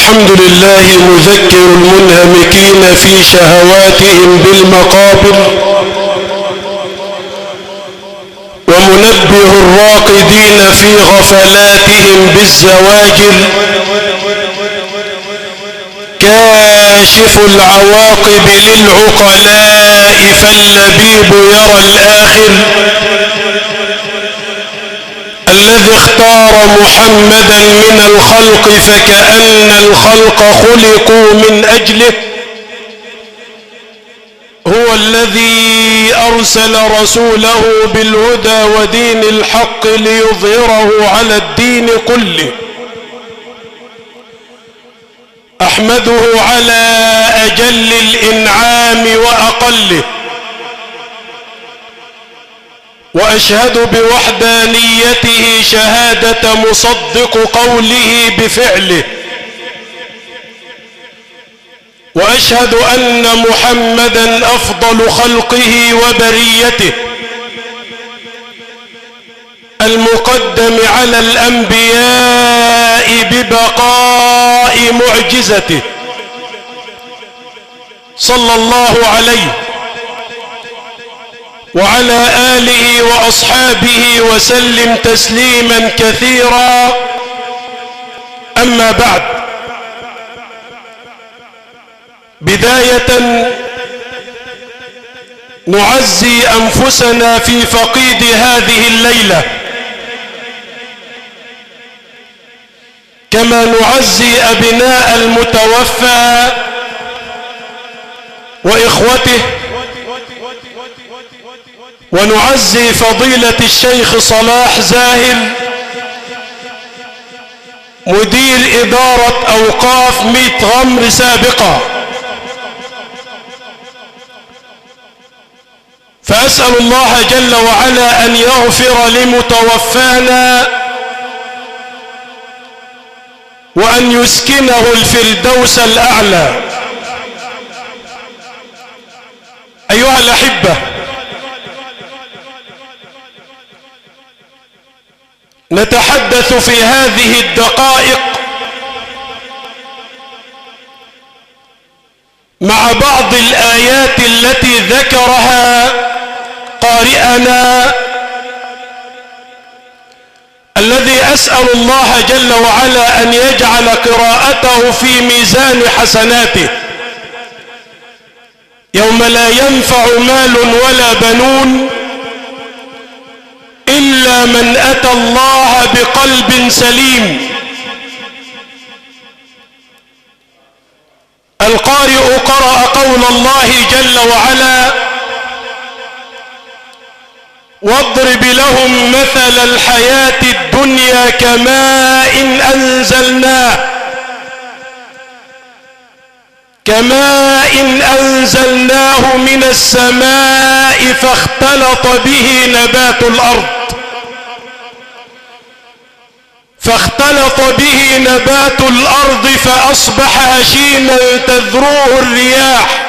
الحمد لله مذكر المنهمكين في شهواتهم بالمقابر، ومنبه الراقدين في غفلاتهم بالزواجر، كاشف العواقب للعقلاء فاللبيب يرى الآخر، الذي اختار محمدا من الخلق فكأن الخلق خلقوا من أجله، هو الذي أرسل رسوله بالهدى ودين الحق ليظهره على الدين كله. أحمده على أجل الإنعام وأقله، وأشهد بوحدانيته شهادة مصدق قوله بفعله، وأشهد أن محمدا أفضل خلقه وبريته، المقدم على الأنبياء ببقاء معجزته، صلى الله عليه وعلى آله وأصحابه وسلم تسليما كثيرا. أما بعد، بداية نعزي أنفسنا في فقيد هذه الليلة، كما نعزي أبناء المتوفى وإخوته، ونعزي فضيلة الشيخ صلاح زاهل مدير إدارة أوقاف ميت غمر سابقا، فأسأل الله جل وعلا أن يغفر لمتوفانا وأن يسكنه الفردوس الأعلى. أيها الأحبة، نتحدث في هذه الدقائق مع بعض الآيات التي ذكرها قارئنا، الذي أسأل الله جل وعلا أن يجعل قراءته في ميزان حسناته يوم لا ينفع مال ولا بنون إلا من أتى الله بقلب سليم. القارئ قرأ قول الله جل وعلا: واضرب لهم مثل الحياة الدنيا كماء أنزلناه من السماء فاختلط به نبات الأرض فأصبح هشيما تذروه الرياح،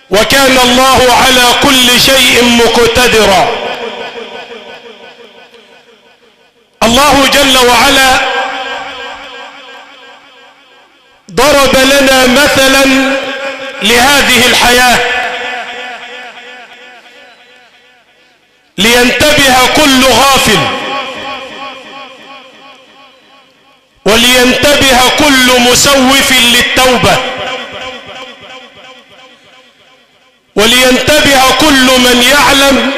وكان الله على كل شيء مقتدرا. الله جل وعلا ضرب لنا مثلا لهذه الحياة لينتبه كل غافل، ولينتبه كل مسوف للتوبة، ولينتبه كل من يعلم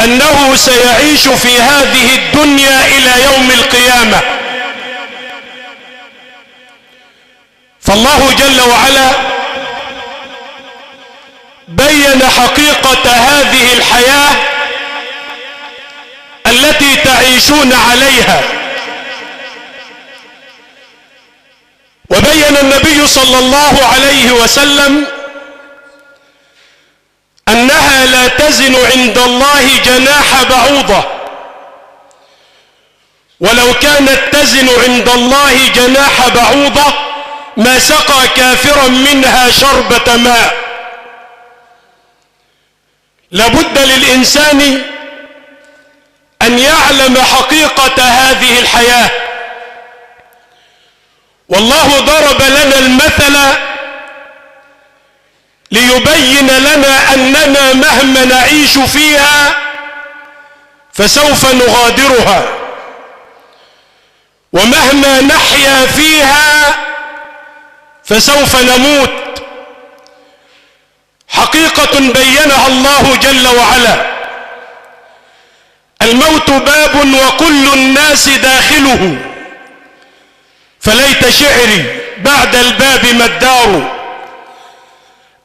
أنه سيعيش في هذه الدنيا إلى يوم القيامة. فالله جل وعلا بين حقيقة هذه الحياة التي تعيشون عليها، وبين النبي صلى الله عليه وسلم أنها لا تزن عند الله جناح بعوضة، ولو كانت تزن عند الله جناح بعوضة ما سقى كافرا منها شربة ماء. لابد للإنسان أن يعلم حقيقة هذه الحياة، والله ضرب لنا المثل ليبين لنا أننا مهما نعيش فيها فسوف نغادرها، ومهما نحيا فيها فسوف نموت. حقيقة بينها الله جل وعلا: الموت باب وكل الناس داخله، فليت شعري بعد الباب ما الدار.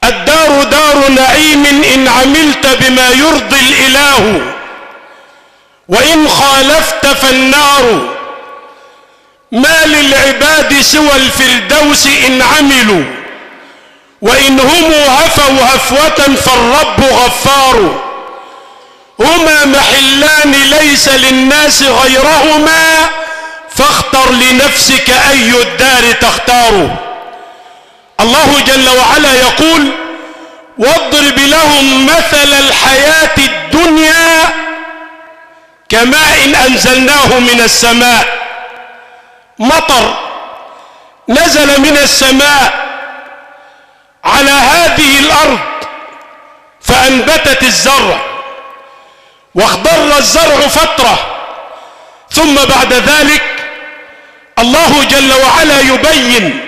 الدار دار نعيم إن عملت بما يرضي الإله، وإن خالفت فالنار. ما للعباد سوى الفردوس إن عملوا، وإن هم هفوا هفوة فالرب غفار. هما محلان ليس للناس غيرهما، فاختر لنفسك أي الدار تختار. الله جل وعلا يقول: واضرب لهم مثل الحياة الدنيا كماء أنزلناه من السماء. مطر نزل من السماء على هذه الأرض فأنبتت الزرع، واخضر الزرع فترة، ثم بعد ذلك الله جل وعلا يبين: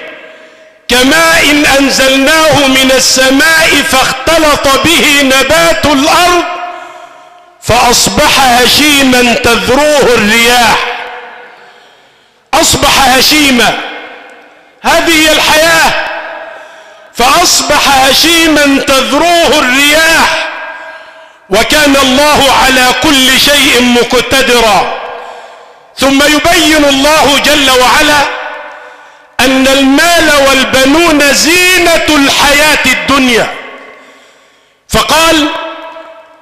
كماء أنزلناه من السماء فاختلط به نبات الأرض فأصبح هشيما تذروه الرياح. أصبح هشيما، هذه الحياة، فأصبح هشيما تذروه الرياح، وكان الله على كل شيء مقتدرا. ثم يبين الله جل وعلا أن المال والبنون زينة الحياة الدنيا، فقال: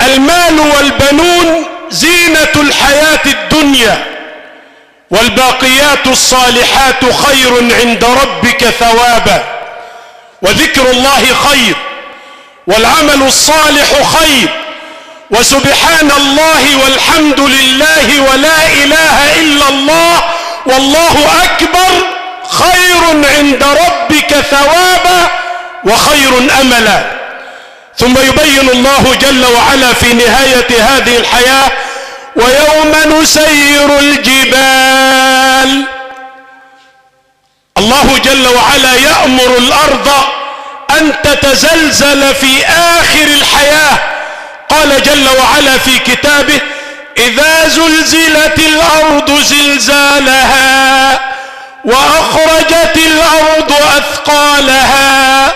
المال والبنون زينة الحياة الدنيا، والباقيات الصالحات خير عند ربك ثوابا. وذكر الله خير، والعمل الصالح خير، وسبحان الله والحمد لله ولا إله إلا الله والله أكبر خير عند ربك ثوابا وخير أملا. ثم يبين الله جل وعلا في نهاية هذه الحياة: ويوم نسير الجبال. الله جل وعلا يأمر الأرض أن تتزلزل في آخر الحياة. قال جل وعلا في كتابه: إذا زلزلت الأرض زلزالها وأخرجت الأرض أثقالها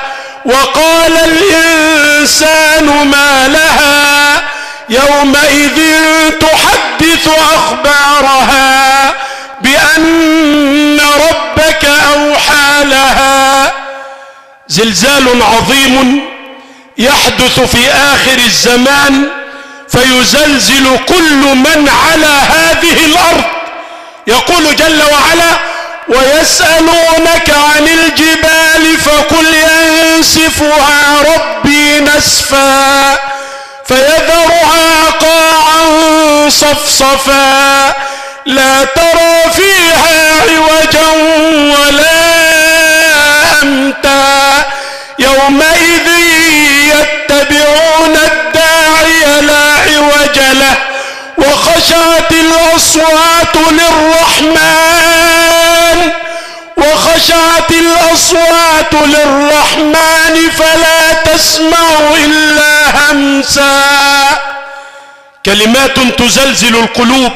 وقال الإنسان ما لها يومئذ تحدث أخبارها بأن ربك أوحى لها. زلزال عظيم يحدث في آخر الزمان فيزلزل كل من على هذه الأرض. يقول جل وعلا: ويسألونك عن الجبال فقل ينسفها ربي نسفا فيذرها قاعا صفصفا لا ترى فيها عوجا ولا أمتا يومئذ يتبعون الداعي لا عوج له وخشعت الأصوات للرحمن فلا تسمع إلا همسا. كلمات تزلزل القلوب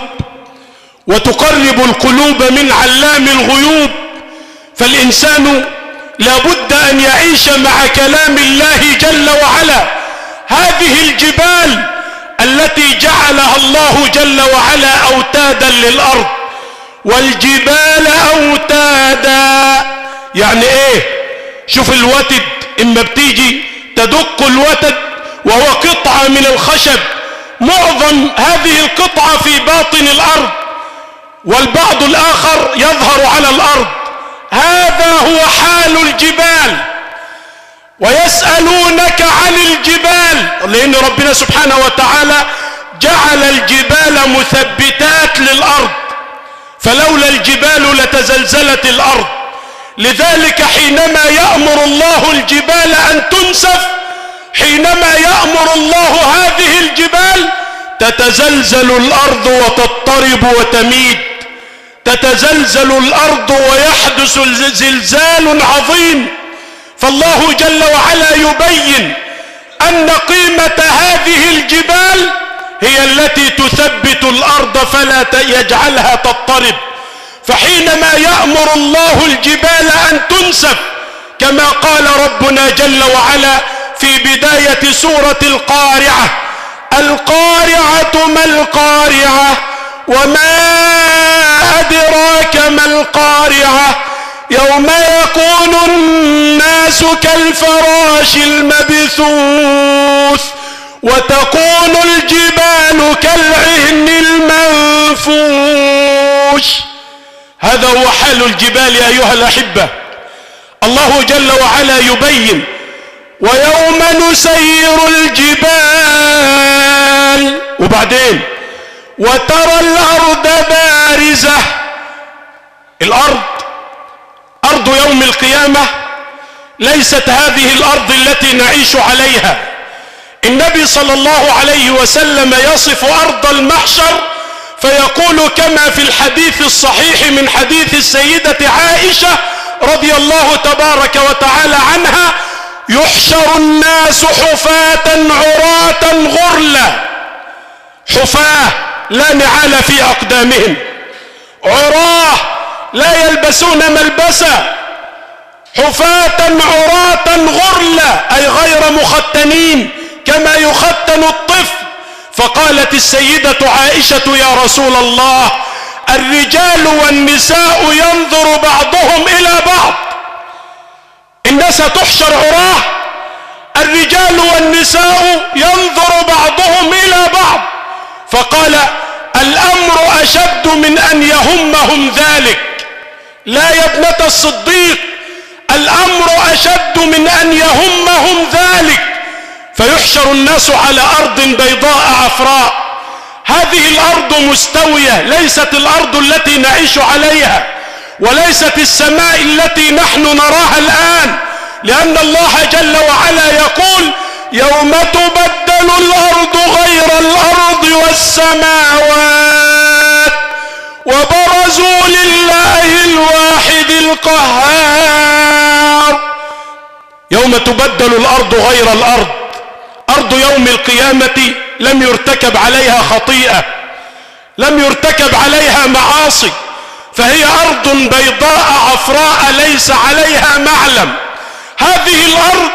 وتقرب القلوب من علام الغيوب، فالإنسان لا بد أن يعيش مع كلام الله جل وعلا. هذه الجبال التي جعلها الله جل وعلا أوتادا للأرض، والجبال أوتادا يعني ايه؟ شوف الوتد، اما بتيجي تدق الوتد وهو قطعة من الخشب، معظم هذه القطعة في باطن الأرض والبعض الآخر يظهر على الأرض. هذا هو حال الجبال. ويسألونك عن الجبال، لأن ربنا سبحانه وتعالى جعل الجبال مثبتات للأرض، فلولا الجبال لتزلزلت الأرض. لذلك حينما يأمر الله الجبال أن تنسف، حينما يأمر الله هذه الجبال تتزلزل الأرض وتضطرب وتميد، تتزلزل الأرض ويحدث زلزال عظيم. فالله جل وعلا يبين أن قيمة هذه الجبال هي التي تثبت الأرض فلا يجعلها تضطرب. فحينما يأمر الله الجبال أن تنسف كما قال ربنا جل وعلا في بداية سورة القارعة: القارعة ما القارعة وما أدراك ما القارعة يوم يكون الناس كالفراش المبثوث وتكون الجبال كالعهن المنفوش. هذا هو حال الجبال أيها الأحبة. الله جل وعلا يبين: ويوم نسير الجبال، وبعدين وترى الأرض بارزة. الأرض أرض يوم القيامة ليست هذه الأرض التي نعيش عليها. النبي صلى الله عليه وسلم يصف أرض المحشر فيقول كما في الحديث الصحيح من حديث السيدة عائشة رضي الله تبارك وتعالى عنها: يحشر الناس حفاة عراة غرلا. حفاة لا نعال في أقدامهم، عراه لا يلبسون ملبسا، حفاة عراة غرلا أي غير مختنين كما يختن الطفل. فقالت السيدة عائشة: يا رسول الله، الرجال والنساء ينظر بعضهم إلى بعض. الناس تحشر عراه، الرجال والنساء ينظر بعضهم إلى بعض. فقال: الأمر أشد من أن يهمهم ذلك. لا يا ابنة الصديق، الأمر أشد من أن يهمهم ذلك. فيحشر الناس على أرض بيضاء عفراء. هذه الأرض مستوية، ليست الأرض التي نعيش عليها، وليست السماء التي نحن نراها الآن، لأن الله جل وعلا يقول: يوم تبدل الأرض غير الأرض والسماوات وبرزوا لله الواحد القهار. يوم تبدل الأرض غير الأرض، أرض يوم القيامة لم يرتكب عليها خطيئة، لم يرتكب عليها معاصي، فهي أرض بيضاء عفراء ليس عليها معلم. هذه الأرض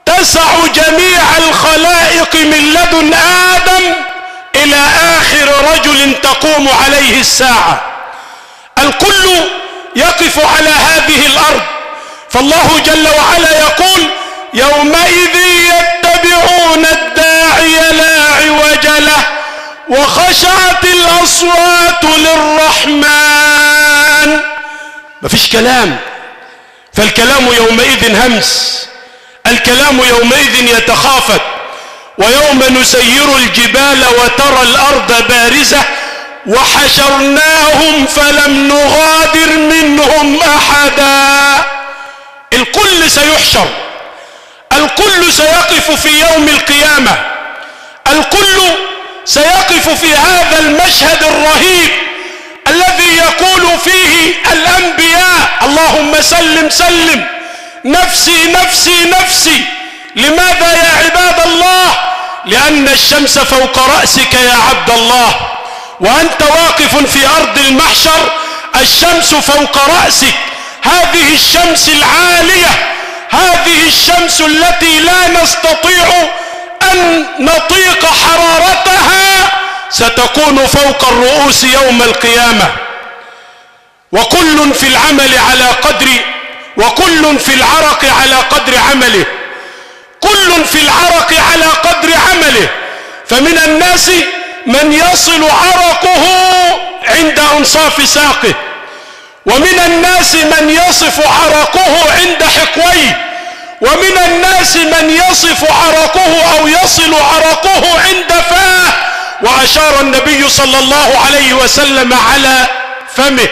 تسع جميع الخلائق من لدن آدم إلى آخر رجل تقوم عليه الساعة. الكل يقف على هذه الأرض. فالله جل وعلا يقول: يومئذ يتبعون الداعي لا عوج له وخشعت الأصوات للرحمن. مفيش كلام، فالكلام يومئذ همس، الكلام يومئذ يتخافت. ويوم نسير الجبال وترى الأرض بارزة وحشرناهم فلم نغادر منهم أحدا. الكل سيحشر، الكل سيقف في يوم القيامة، الكل سيقف في هذا المشهد الرهيب الذي يقول فيه الأنبياء: اللهم سلم سلم، نفسي نفسي نفسي. لماذا يا عباد الله؟ لأن الشمس فوق رأسك يا عبد الله، وأنت واقف في أرض المحشر، الشمس فوق رأسك. هذه الشمس العالية، هذه الشمس التي لا نستطيع أن نطيق حرارتها ستكون فوق الرؤوس يوم القيامة. وكل في العمل على قدر، وكل في العرق على قدر عمله، كل في العرق على قدر عمله. فمن الناس من يصل عرقه عند أنصاف ساقه، ومن الناس من يصف عرقه عند حقويه، ومن الناس من يصف عرقه أو يصل عرقه عند فاه. وأشار النبي صلى الله عليه وسلم على فمه،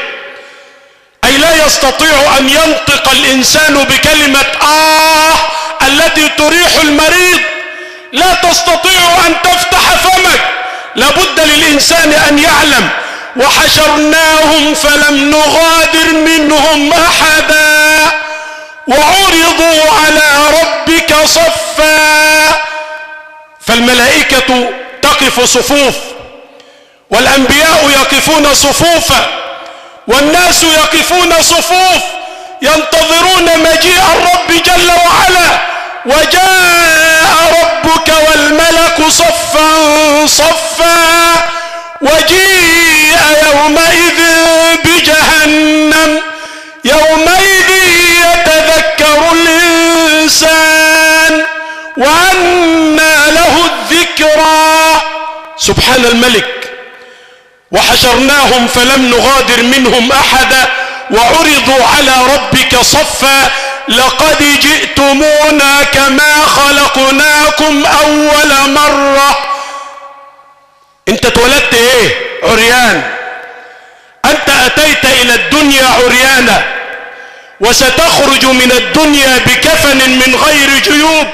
أي لا يستطيع أن ينطق الإنسان بكلمة التي تريح المريض، لا تستطيع أن تفتح فمك. لابد للإنسان أن يعلم: وحشرناهم فلم نغادر منهم أحدا وعرضوا على ربك صفا. فالملائكة تقف صفوف، والأنبياء يقفون صفوفا، والناس يقفون صفوف ينتظرون مجيء الرب جل وعلا. وجاء ربك والملك صفا صفا وجيء يومئذ بجهنم يومئذ يتذكر الإنسان وأنى له الذكرى. سبحان الملك. وحشرناهم فلم نغادر منهم أحدا وعرضوا على ربك صفا لقد جئتمونا كما خلقناكم أول مرة. انت اتولدت ايه؟ عريان. انت اتيت الى الدنيا عريانا، وستخرج من الدنيا بكفن من غير جيوب،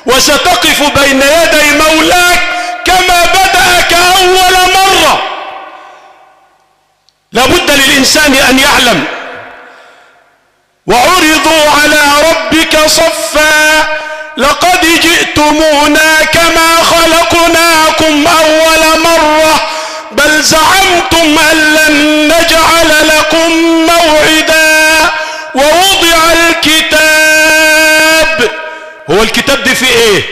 وستقف بين يدي مولاك كما بدأك أول مرة. لابد للإنسان أن يعلم: وعرضوا على ربك صفا لقد جئتمونا كما خلقناكم أول مرة بل زعمتم أن لن نجعل لكم موعدا ووضع الكتاب. هو الكتاب دي فيه ايه؟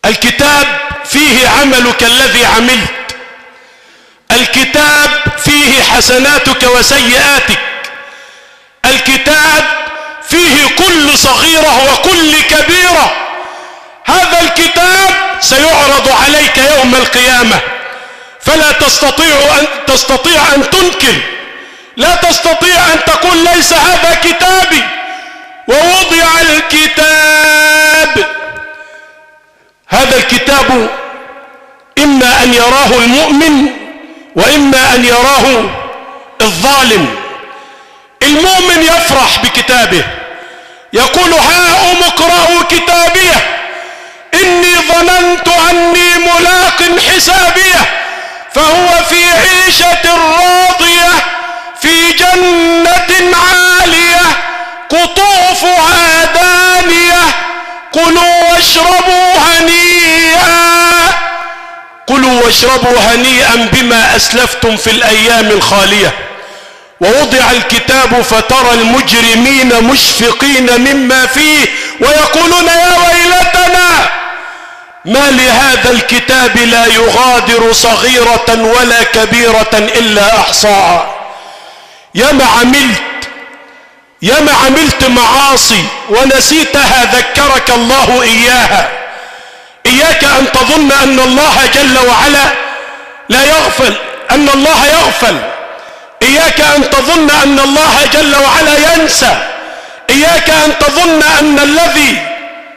الكتاب فيه عملك الذي عملت، الكتاب فيه حسناتك وسيئاتك، الكتاب فيه كل صغيرة وكل كبيرة. هذا الكتاب سيعرض عليك يوم القيامة، فلا تستطيع أن تنكر، لا تستطيع أن تقول ليس هذا كتابي. ووضع الكتاب. هذا الكتاب إما أن يراه المؤمن وإما أن يراه الظالم. المؤمن يفرح بكتابه، يقول: هاؤم اقرءوا كتابيه إني ظننت أني ملاق حسابيه. فهو في عيشة راضية في جنة عالية قطوفها دانية كلوا واشربوا هنيئا. كلوا واشربوا هنيئا بما أسلفتم في الأيام الخالية. ووضع الكتاب فترى المجرمين مشفقين مما فيه ويقولون: يا ويلتنا ما لهذا الكتاب لا يغادر صغيرة ولا كبيرة إلا أحصاها. ياما عملت معاصي ونسيتها ذكرك الله إياها. إياك أن تظن أن الله جل وعلا لا يغفل، أن الله يغفل. إياك أن تظن أن الله جل وعلا ينسى. إياك أن تظن أن الذي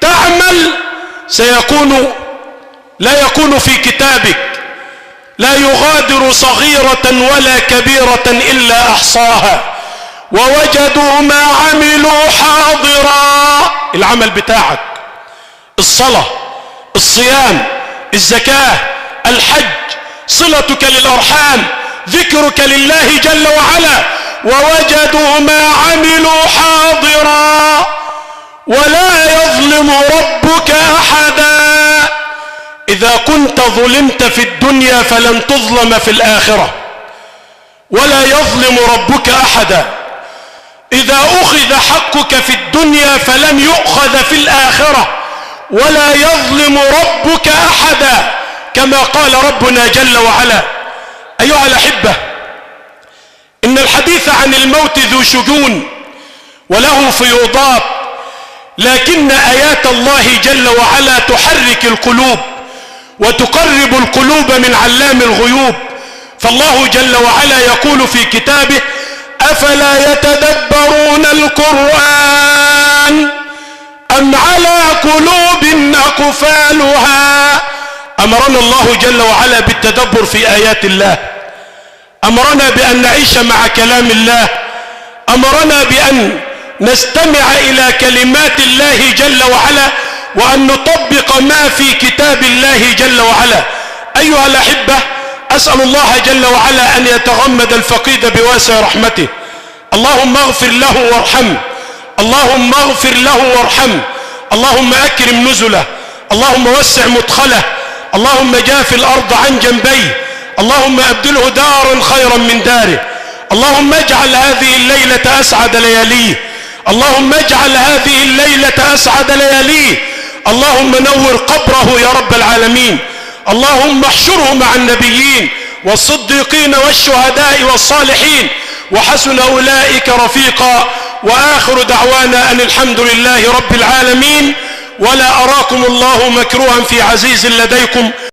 تعمل لا يكون في كتابك. لا يغادر صغيرة ولا كبيرة إلا أحصاها ووجدوا ما عملوا حاضرا. العمل بتاعك، الصلاة، الصيام، الزكاة، الحج، صلتك للأرحام، ذكرك لله جل وعلا. ووجدوا ما عملوا حاضرا ولا يظلم ربك أحدا. إذا كنت ظلمت في الدنيا فلن تظلم في الآخرة، ولا يظلم ربك أحدا. إذا أخذ حقك في الدنيا فلن يؤخذ في الآخرة، ولا يظلم ربك أحدا، كما قال ربنا جل وعلا. أيها الأحبة، إن الحديث عن الموت ذو شجون وله فيوضات، لكن آيات الله جل وعلا تحرك القلوب وتقرب القلوب من علام الغيوب. فالله جل وعلا يقول في كتابه: أفلا يتدبرون القرآن أم على قلوب أقفالها. أمرنا الله جل وعلا بالتدبر في آيات الله، أمرنا بأن نعيش مع كلام الله، أمرنا بأن نستمع إلى كلمات الله جل وعلا وأن نطبق ما في كتاب الله جل وعلا. أيها الأحبة، أسأل الله جل وعلا أن يتغمد الفقيد بواسع رحمته. اللهم اغفر له وارحمه، اللهم اغفر له وارحمه، اللهم أكرم نزله، اللهم وسع مدخله، اللهم جاف الأرض عن جنبيه، اللهم أبدله دارا خيرا من داره، اللهم اجعل هذه الليلة أسعد لياليه، اللهم اجعل هذه الليلة أسعد لياليه، اللهم نور قبره يا رب العالمين، اللهم احشره مع النبيين والصديقين والشهداء والصالحين وحسن أولئك رفيقا. وآخر دعوانا أن الحمد لله رب العالمين، ولا أراكم الله مكروها في عزيز لديكم.